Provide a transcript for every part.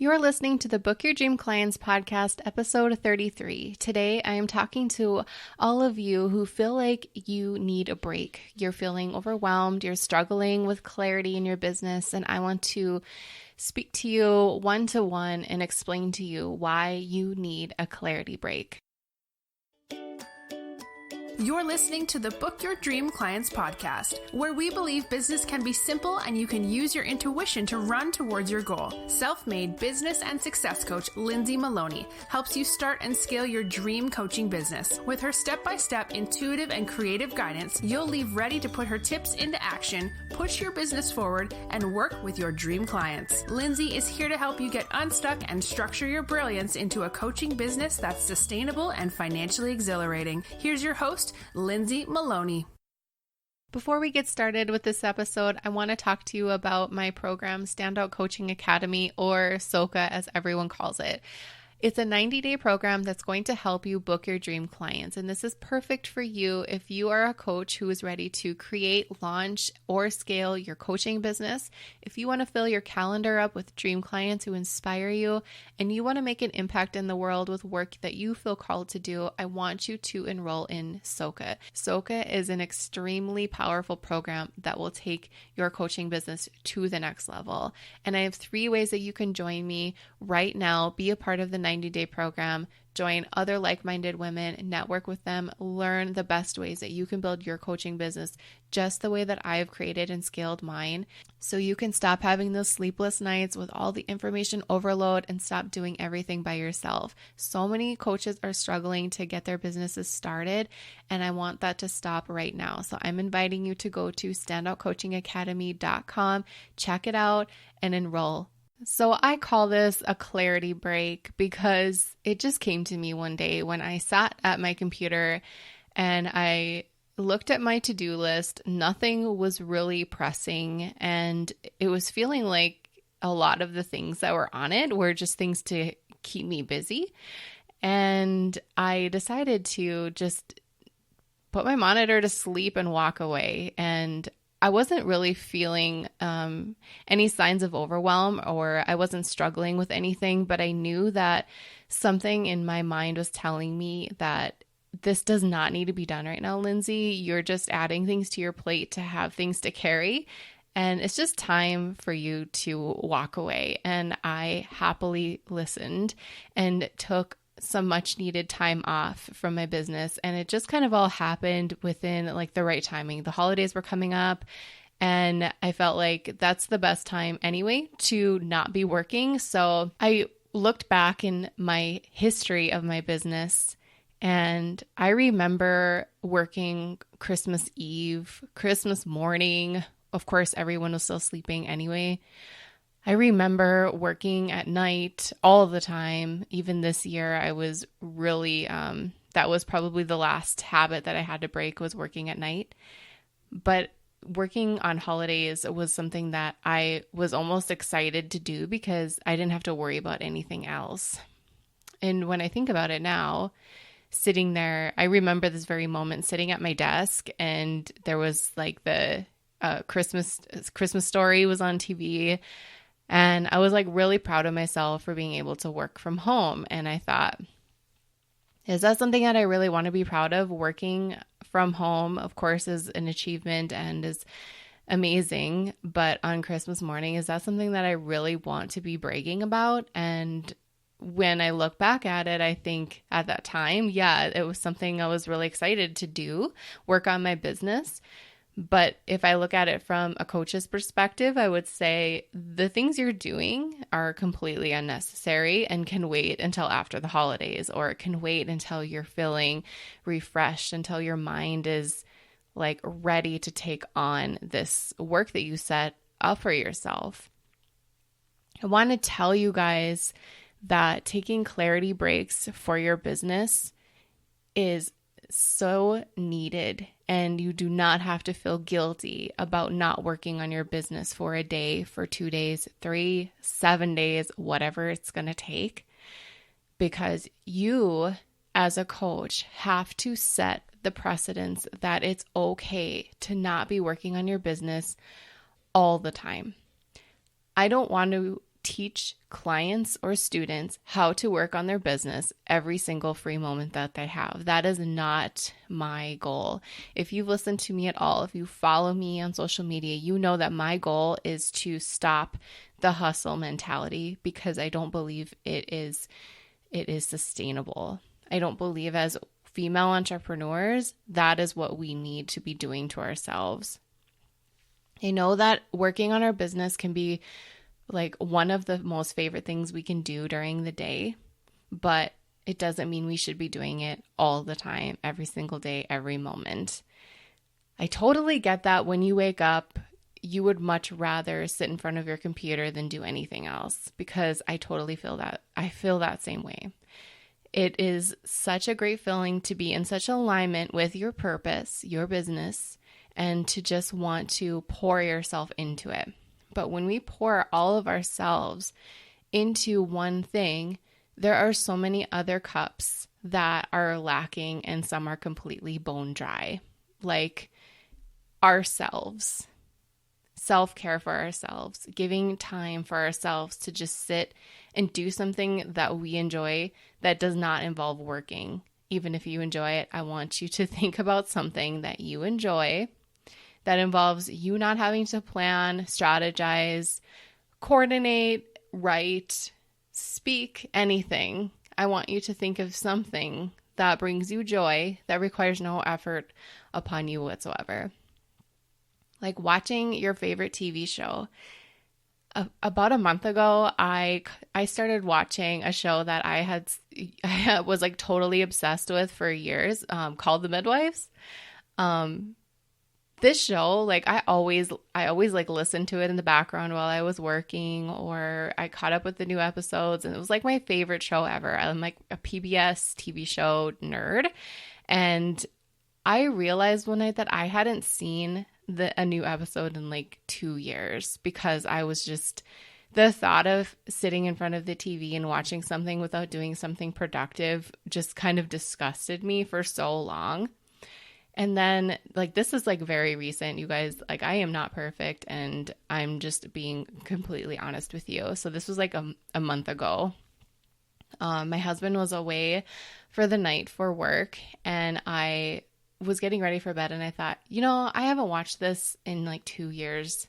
You're listening to the Book Your Dream Clients podcast, episode 33. Today, I am talking to all of you who feel like you need a break. You're feeling overwhelmed, you're struggling with clarity in your business, and I want to speak to you one-to-one and explain to you why you need a clarity break. You're listening to the Book Your Dream Clients podcast, where we believe business can be simple and you can use your intuition to run towards your goal. Self-made business and success coach Lindsey Maloney helps you start and scale your dream coaching business. With her step-by-step intuitive and creative guidance, you'll leave ready to put her tips into action, push your business forward, and work with your dream clients. Lindsey is here to help you get unstuck and structure your brilliance into a coaching business that's sustainable and financially exhilarating. Here's your host, Lindsey Maloney. Before we get started with this episode, I want to talk to you about my program, Standout Coaching Academy, or Souca as everyone calls it. It's a 90-day program that's going to help you book your dream clients. And this is perfect for you if you are a coach who is ready to create, launch, or scale your coaching business. If you want to fill your calendar up with dream clients who inspire you, and you want to make an impact in the world with work that you feel called to do, I want you to enroll in Souca. Souca is an extremely powerful program that will take your coaching business to the next level. And I have 3 ways that you can join me right now, be a part of the 90-day program, join other like-minded women, network with them, learn the best ways that you can build your coaching business just the way that I've created and scaled mine, so you can stop having those sleepless nights with all the information overload and stop doing everything by yourself. So many coaches are struggling to get their businesses started, and I want that to stop right now. So I'm inviting you to go to standoutcoachingacademy.com, check it out, and enroll. So I call this a clarity break because it just came to me one day when I sat at my computer and I looked at my to-do list. Nothing was really pressing, and it was feeling like a lot of the things that were on it were just things to keep me busy. And I decided to just put my monitor to sleep and walk away. And I wasn't really feeling any signs of overwhelm, or I wasn't struggling with anything, but I knew that something in my mind was telling me that this does not need to be done right now, Lindsey. You're just adding things to your plate to have things to carry, and it's just time for you to walk away. And I happily listened and took some much needed time off from my business. And it just kind of all happened within like the right timing. The holidays were coming up, and I felt like that's the best time anyway to not be working. So I looked back in my history of my business, and I remember working Christmas Eve, Christmas morning. Of course, everyone was still sleeping anyway. I remember working at night all the time. Even this year, I was really, that was probably the last habit that I had to break, was working at night. But working on holidays was something that I was almost excited to do because I didn't have to worry about anything else. And when I think about it now, sitting there, I remember this very moment sitting at my desk, and there was like the Christmas Story was on TV. And I was like really proud of myself for being able to work from home. And I thought, is that something that I really want to be proud of? Working from home, of course, is an achievement and is amazing. But on Christmas morning, is that something that I really want to be bragging about? And when I look back at it, I think at that time, yeah, it was something I was really excited to do, work on my business. But if I look at it from a coach's perspective, I would say the things you're doing are completely unnecessary and can wait until after the holidays, or it can wait until you're feeling refreshed, until your mind is like ready to take on this work that you set up for yourself. I want to tell you guys that taking clarity breaks for your business is so needed, and you do not have to feel guilty about not working on your business for a day, for 2 days, 3, 7 days, whatever it's going to take, because you as a coach have to set the precedence that it's okay to not be working on your business all the time. I don't want to teach clients or students how to work on their business every single free moment that they have. That is not my goal. If you've listened to me at all, if you follow me on social media, you know that my goal is to stop the hustle mentality, because I don't believe it is sustainable. I don't believe as female entrepreneurs that is what we need to be doing to ourselves. I know that working on our business can be like one of the most favorite things we can do during the day, but it doesn't mean we should be doing it all the time, every single day, every moment. I totally get that when you wake up, you would much rather sit in front of your computer than do anything else, because I totally feel that. I feel that same way. It is such a great feeling to be in such alignment with your purpose, your business, and to just want to pour yourself into it. But when we pour all of ourselves into one thing, there are so many other cups that are lacking, and some are completely bone dry, like ourselves, self-care for ourselves, giving time for ourselves to just sit and do something that we enjoy that does not involve working. Even if you enjoy it, I want you to think about something that you enjoy that involves you not having to plan, strategize, coordinate, write, speak, anything. I want you to think of something that brings you joy, that requires no effort upon you whatsoever. Like watching your favorite TV show. About a month ago, I started watching a show that I was like totally obsessed with for years, called The Midwives. This show, like I always like listened to it in the background while I was working, or I caught up with the new episodes, and it was like my favorite show ever. I'm like a PBS TV show nerd, and I realized one night that I hadn't seen a new episode in like 2 years, because I was just, the thought of sitting in front of the TV and watching something without doing something productive just kind of disgusted me for so long. And then like, this is like very recent, you guys, like I am not perfect, and I'm just being completely honest with you. So this was like a month ago. My husband was away for the night for work, and I was getting ready for bed, and I thought, I haven't watched this in like 2 years.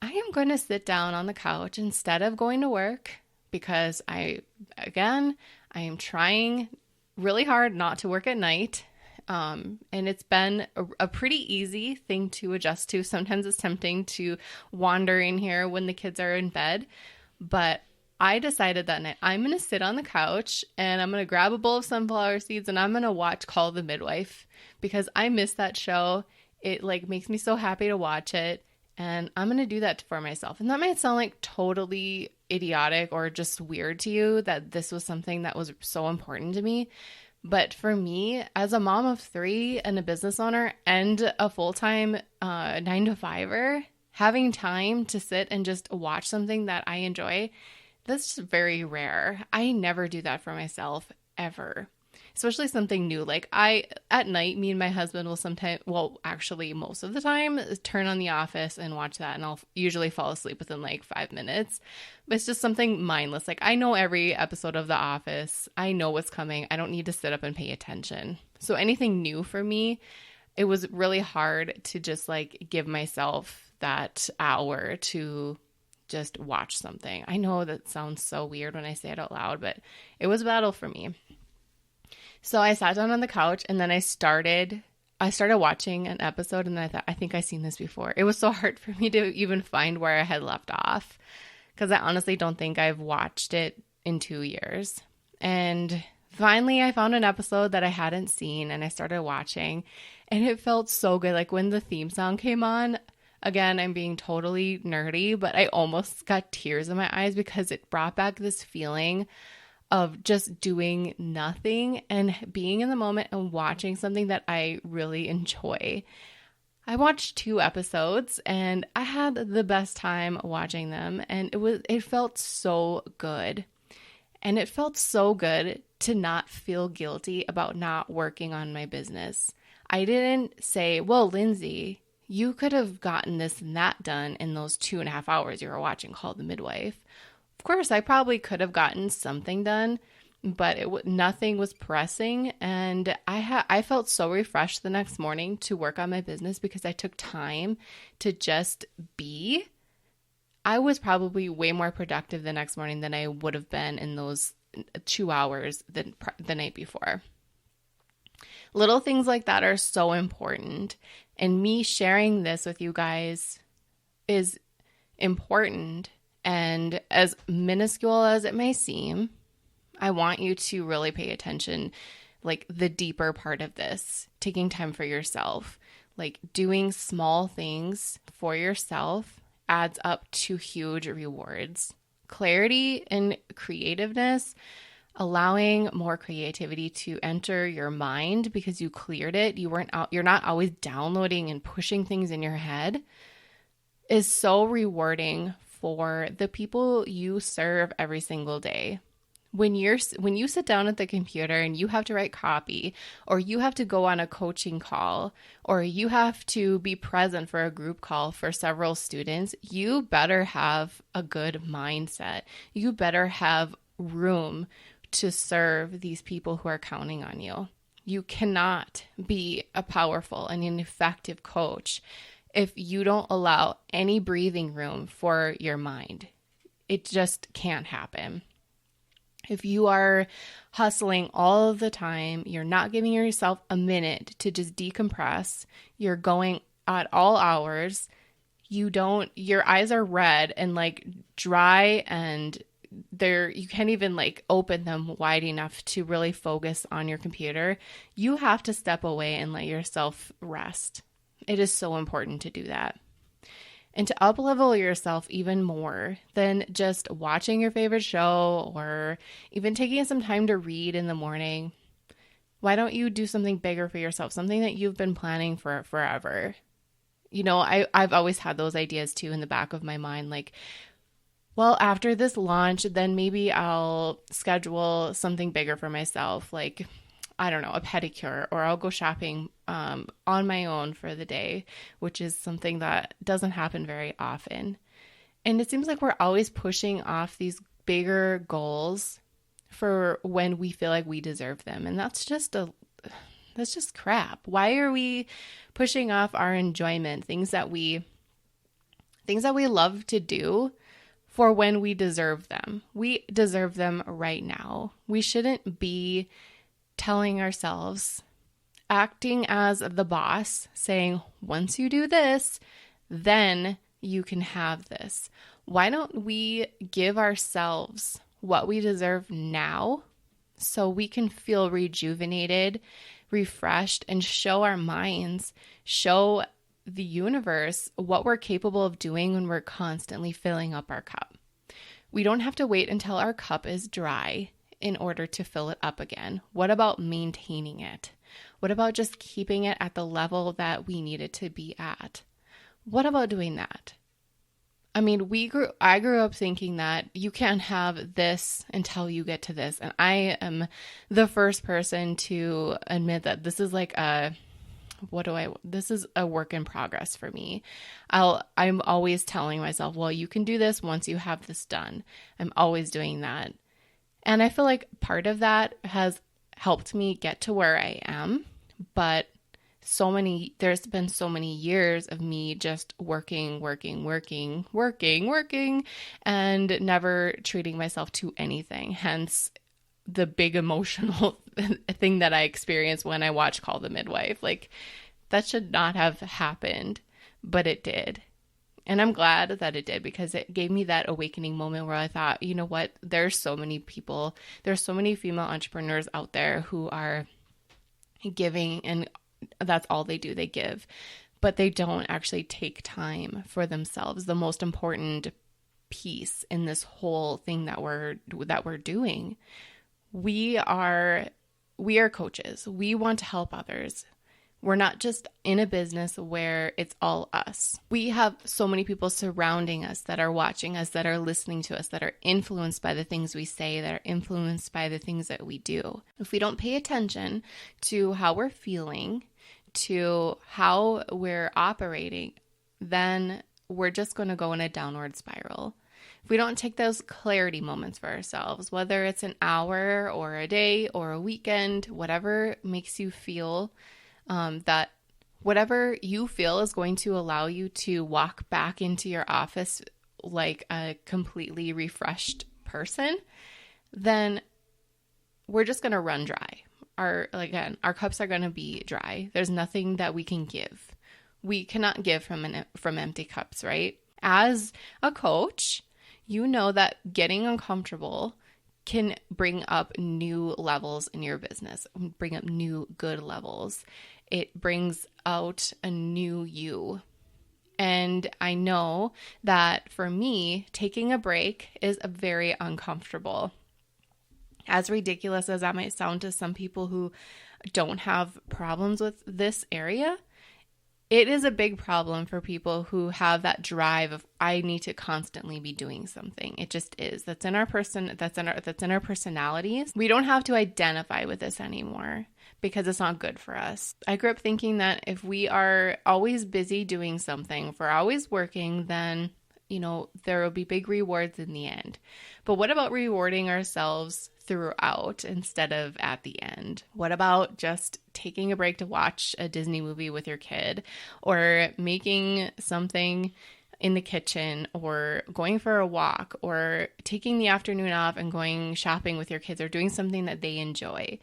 I am going to sit down on the couch instead of going to work, because I am trying really hard not to work at night. And it's been a pretty easy thing to adjust to. Sometimes it's tempting to wander in here when the kids are in bed, but I decided that night I'm going to sit on the couch and I'm going to grab a bowl of sunflower seeds and I'm going to watch Call the Midwife, because I miss that show. It like makes me so happy to watch it, and I'm going to do that for myself. And that might sound like totally idiotic or just weird to you that this was something that was so important to me. But for me, as a mom of 3 and a business owner and a full-time 9-to-5er, having time to sit and just watch something that I enjoy, that's just very rare. I never do that for myself, ever. Especially something new. Like at night, me and my husband will sometimes, well, actually most of the time, turn on The Office and watch that, and I'll usually fall asleep within like 5 minutes. But it's just something mindless. Like I know every episode of The Office. I know what's coming. I don't need to sit up and pay attention. So anything new for me, it was really hard to just like give myself that hour to just watch something. I know that sounds so weird when I say it out loud, but it was a battle for me. So I sat down on the couch, and then I started watching an episode, and then I thought, I think I've seen this before. It was so hard for me to even find where I had left off, because I honestly don't think I've watched it in 2 years. And finally I found an episode that I hadn't seen, and I started watching, and it felt so good. Like when the theme song came on, again, I'm being totally nerdy, but I almost got tears in my eyes, because it brought back this feeling of just doing nothing and being in the moment and watching something that I really enjoy. I watched 2 episodes and I had the best time watching them, and it felt so good. And it felt so good to not feel guilty about not working on my business. I didn't say, well, Lindsey, you could have gotten this and that done in those 2.5 hours you were watching Call the Midwife. Of course, I probably could have gotten something done, but nothing was pressing. And I felt so refreshed the next morning to work on my business because I took time to just be. I was probably way more productive the next morning than I would have been in those 2 hours the night before. Little things like that are so important. And me sharing this with you guys is important. And as minuscule as it may seem, I want you to really pay attention, like the deeper part of this, taking time for yourself, like doing small things for yourself adds up to huge rewards. Clarity and creativeness, allowing more creativity to enter your mind because you cleared it. You're not always downloading and pushing things in your head, is so rewarding for the people you serve every single day. When you sit down at the computer and you have to write copy, or you have to go on a coaching call, or you have to be present for a group call for several students, you better have a good mindset. You better have room to serve these people who are counting on you. You cannot be a powerful and an effective coach if you don't allow any breathing room for your mind. It just can't happen. If you are hustling all of the time, you're not giving yourself a minute to just decompress, you're going at all hours, your eyes are red and like dry, and you can't even like open them wide enough to really focus on your computer, you have to step away and let yourself rest. It is so important to do that. And to up-level yourself even more than just watching your favorite show or even taking some time to read in the morning, why don't you do something bigger for yourself, something that you've been planning for forever? You know, I've always had those ideas too in the back of my mind, like, well, after this launch, then maybe I'll schedule something bigger for myself, like, I don't know, a pedicure, or I'll go shopping on my own for the day, which is something that doesn't happen very often. And it seems like we're always pushing off these bigger goals for when we feel like we deserve them. And that's just crap. Why are we pushing off our enjoyment, things that we love to do, for when we deserve them? We deserve them right now. We shouldn't be telling ourselves, acting as the boss, saying, once you do this, then you can have this. Why don't we give ourselves what we deserve now so we can feel rejuvenated, refreshed, and show our minds, show the universe what we're capable of doing when we're constantly filling up our cup? We don't have to wait until our cup is dry in order to fill it up again. What about maintaining it? What about just keeping it at the level that we need it to be at? What about doing that? I mean, I grew up thinking that you can't have this until you get to this. And I am the first person to admit that this is like this is a work in progress for me. I'm always telling myself, well, you can do this once you have this done. I'm always doing that. And I feel like part of that has helped me get to where I am, but there's been so many years of me just working, and never treating myself to anything. Hence the big emotional thing that I experienced when I watched Call the Midwife. Like, that should not have happened, but it did. And I'm glad that it did, because it gave me that awakening moment where I thought, you know what, there's so many female entrepreneurs out there who are giving, and that's all they do. They give, but they don't actually take time for themselves. The most important piece in this whole thing that we're doing. We are coaches. We want to help others. We're not just in a business where it's all us. We have so many people surrounding us that are watching us, that are listening to us, that are influenced by the things we say, that are influenced by the things that we do. If we don't pay attention to how we're feeling, to how we're operating, then we're just going to go in a downward spiral. if we don't take those clarity moments for ourselves, whether it's an hour or a day or a weekend, whatever makes you feel that whatever you feel is going to allow you to walk back into your office like a completely refreshed person, then we're just going to run dry. Our cups are going to be dry. There's nothing that we can give. We cannot give from empty cups, right? As a coach, you know that getting uncomfortable can bring up new levels in your business, bring up new good levels. It brings out a new you. And I know that for me, taking a break is very uncomfortable. As ridiculous as that might sound to some people who don't have problems with this area, it is a big problem for people who have that drive of I need to constantly be doing something. It just is. That's in our personalities. We don't have to identify with this anymore because it's not good for us. I grew up thinking that if we are always busy doing something, if we're always working, then there will be big rewards in the end. But what about rewarding ourselves throughout instead of at the end? What about just taking a break to watch a Disney movie with your kid, or making something in the kitchen, or going for a walk, or taking the afternoon off and going shopping with your kids, or doing something that they enjoy,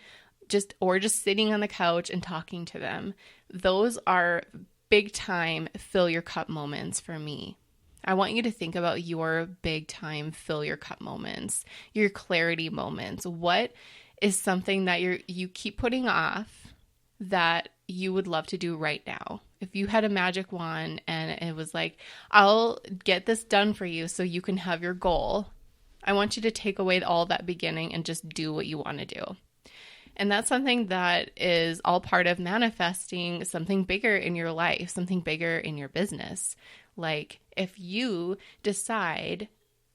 or just sitting on the couch and talking to them? Those are big time fill your cup moments for me. I want you to think about your big time fill your cup moments, your clarity moments. What is something that you keep putting off that you would love to do right now? If you had a magic wand and it was like, I'll get this done for you so you can have your goal, I want you to take away all that beginning and just do what you want to do. And that's something that is all part of manifesting something bigger in your life, something bigger in your business. Like if you decide,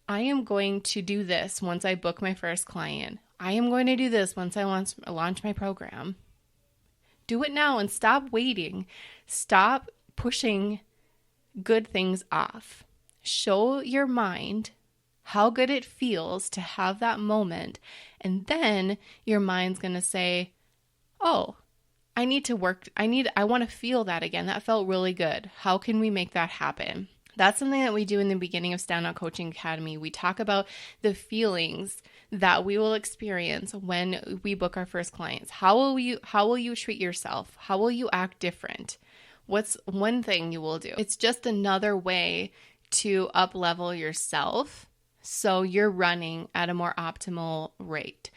I am going to do this once I book my first client. I am going to do this once I launch my program. Do it now and stop waiting. Stop pushing good things off. Show your mind how good it feels to have that moment. And then your mind's going to say, oh, I want to feel that again. That felt really good. How can we make that happen? That's something that we do in the beginning of Stand Out Coaching Academy. We talk about the feelings that we will experience when we book our first clients. How will you treat yourself? How will you act different? What's one thing you will do? It's just another way to up-level yourself. So you're running at a more optimal rate.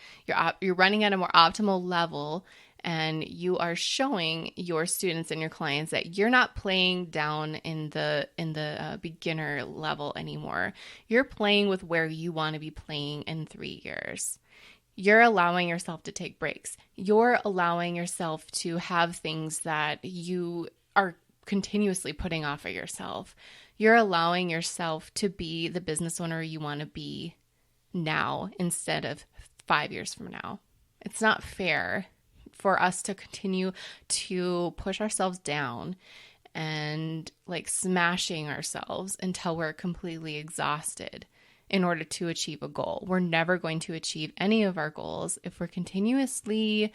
You're running at a more optimal level, and you are showing your students and your clients that you're not playing down in the beginner level anymore. You're playing with where you want to be playing in 3 years. You're allowing yourself to take breaks. You're allowing yourself to have things that you are continuously putting off of yourself. You're allowing yourself to be the business owner you want to be now instead of 5 years from now. It's not fair for us to continue to push ourselves down and like smashing ourselves until we're completely exhausted in order to achieve a goal. We're never going to achieve any of our goals if we're continuously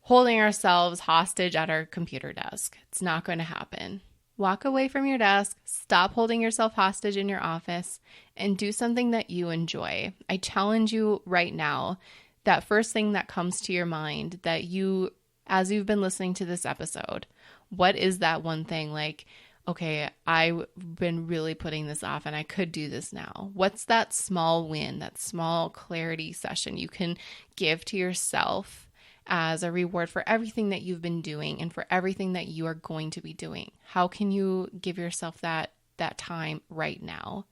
holding ourselves hostage at our computer desk. It's not going to happen. Walk away from your desk, stop holding yourself hostage in your office, and do something that you enjoy. I challenge you right now, that first thing that comes to your mind that you, as you've been listening to this episode, what is that one thing like, okay, I've been really putting this off and I could do this now. What's that small win, that small clarity session you can give to yourself as a reward for everything that you've been doing and for everything that you are going to be doing? How can you give yourself that time right now?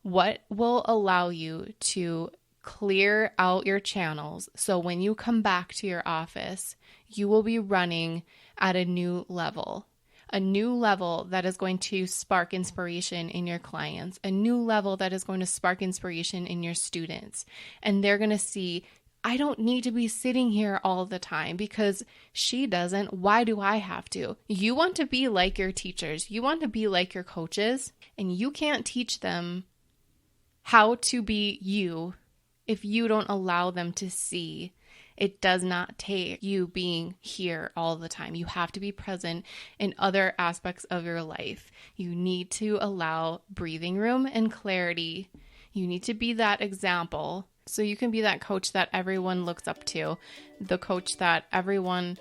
What will allow you to clear out your channels so when you come back to your office, you will be running at a new level that is going to spark inspiration in your clients, a new level that is going to spark inspiration in your students. And they're going to see, I don't need to be sitting here all the time because she doesn't. Why do I have to? You want to be like your teachers. You want to be like your coaches, and you can't teach them how to be you if you don't allow them to see. It does not take you being here all the time. You have to be present in other aspects of your life. You need to allow breathing room and clarity. You need to be that example so you can be that coach that everyone looks up to, the coach that everyone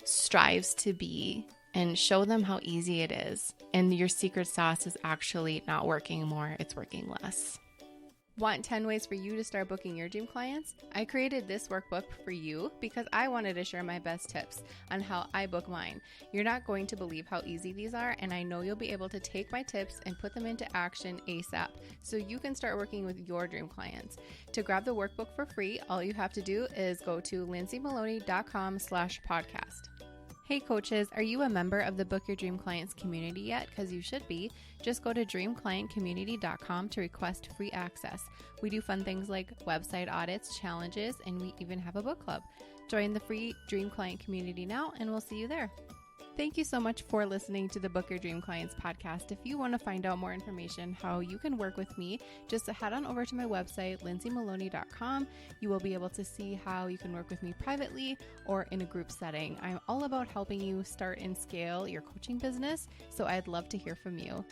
strives to be, and show them how easy it is. And your secret sauce is actually not working more, it's working less. Want 10 ways for you to start booking your dream clients? I created this workbook for you because I wanted to share my best tips on how I book mine. You're not going to believe how easy these are, and I know you'll be able to take my tips and put them into action ASAP so you can start working with your dream clients. To grab the workbook for free, all you have to do is go to lindseymaloney.com/podcast. Hey coaches, are you a member of the Book Your Dream Clients community yet? Because you should be. Just go to dreamclientcommunity.com to request free access. We do fun things like website audits, challenges, and we even have a book club. Join the free Dream Client community now, and we'll see you there. Thank you so much for listening to the Book Your Dream Clients podcast. If you want to find out more information how you can work with me, just head on over to my website, lindseymaloney.com. You will be able to see how you can work with me privately or in a group setting. I'm all about helping you start and scale your coaching business, so I'd love to hear from you.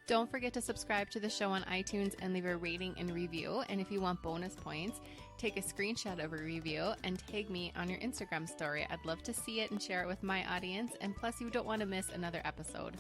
Don't forget to subscribe to the show on iTunes and leave a rating and review. And if you want bonus points, take a screenshot of a review and tag me on your Instagram story. I'd love to see it and share it with my audience. And plus, you don't want to miss another episode.